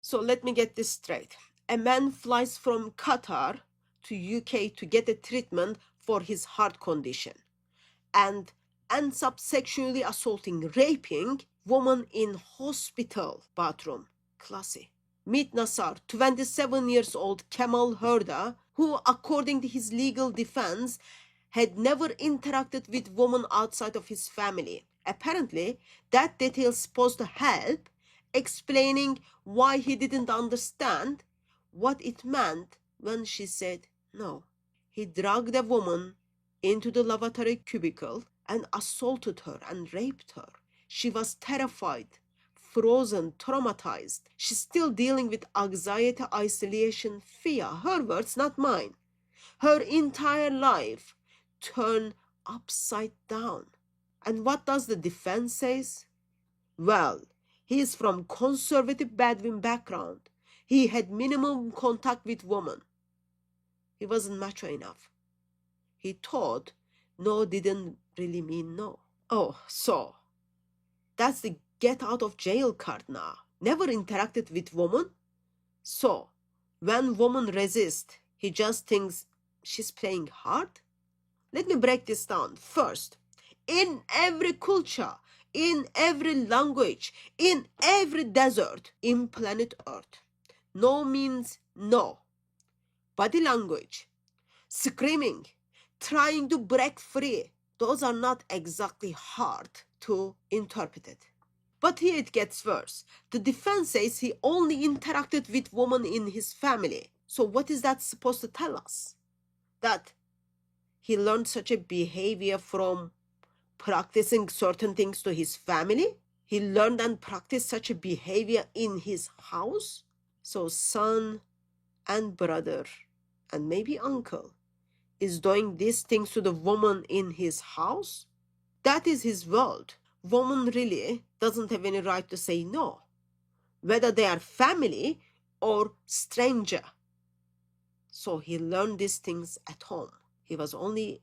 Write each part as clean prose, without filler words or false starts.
So let me get this straight. A man flies from Qatar to UK to get a treatment for his heart condition and ends up sexually assaulting, raping woman in hospital bathroom. Classy. Meet Nassar, 27 years old Camel herder, who, according to his legal defense, had never interacted with women outside of his family. Apparently, that detail is supposed to help explaining why he didn't understand what it meant when she said no. He dragged a woman into the lavatory cubicle and assaulted her and raped her. She was terrified, frozen, traumatized. She's still dealing with anxiety, isolation, fear. Her words, not mine. Her entire life turned upside down. And what does the defense say? Well, he is from conservative Bedouin background. He had minimum contact with women. He wasn't macho enough. He thought no didn't really mean no. Oh, so that's the get out of jail card now. Never interacted with woman? So when woman resists, he just thinks she's playing hard? Let me break this down. First, in every culture, in every language, in every desert in planet Earth, no means no. Body language, screaming, trying to break free, those are not exactly hard to interpret it. But here it gets worse. The defense says he only interacted with women in his family. So what is that supposed to tell us? That he learned such a behavior from practicing certain things to his family? He learned and practiced such a behavior in his house? So son and brother and maybe uncle is doing these things to the woman in his house? That is his world. Woman really doesn't have any right to say no, whether they are family or stranger. So he learned these things at home. He was only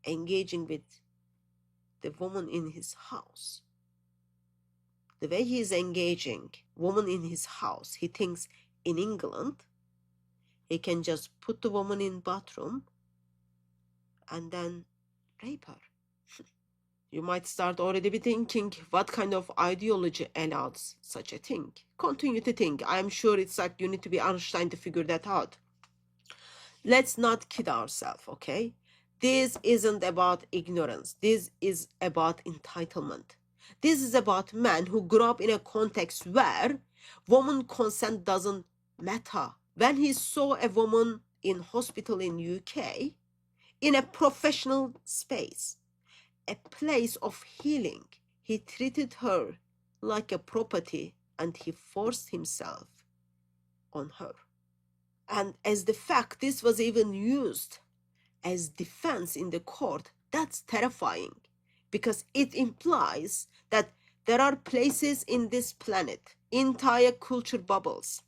engaging with the woman in his house. The way he is engaging woman in his house, he thinks in England, he can just put the woman in bathroom and then rape her. You might start already be thinking, what kind of ideology allows such a thing? Continue to think. I'm sure it's like you need to be Einstein to figure that out. Let's not kid ourselves, okay? This isn't about ignorance. This is about entitlement. This is about men who grew up in a context where woman consent doesn't matter. When he saw a woman in hospital in UK, in a professional space, a place of healing, he treated her like a property and he forced himself on her. And as the fact this was even used as defense in the court, that's terrifying because it implies that there are places in this planet, entire culture bubbles,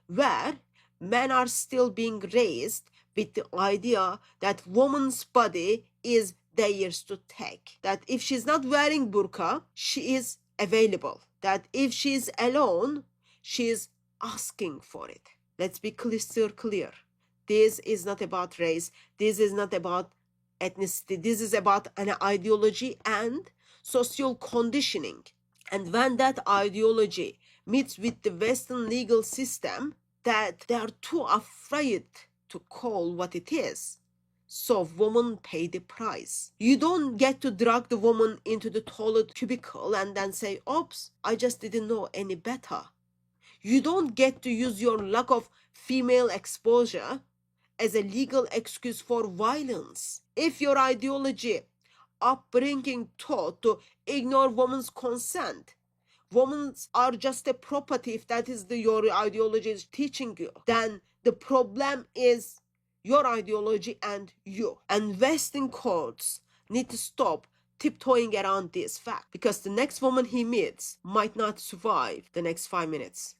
where men are still being raised with the idea that woman's body is theirs to take. That if she's not wearing burqa, she is available. That if she's alone, she is asking for it. Let's be crystal clear. This is not about race. This is not about ethnicity. This is about an ideology and social conditioning. And when that ideology meets with the Western legal system, that they are too afraid to call what it is. So women pay the price. You don't get to drag the woman into the toilet cubicle and then say, oops, I just didn't know any better. You don't get to use your lack of female exposure as a legal excuse for violence. If your ideology, upbringing taught to ignore women's consent, women are just a property, if that is your ideology is teaching you, then the problem is your ideology and you. And Western courts need to stop tiptoeing around this fact because the next woman he meets might not survive the next 5 minutes.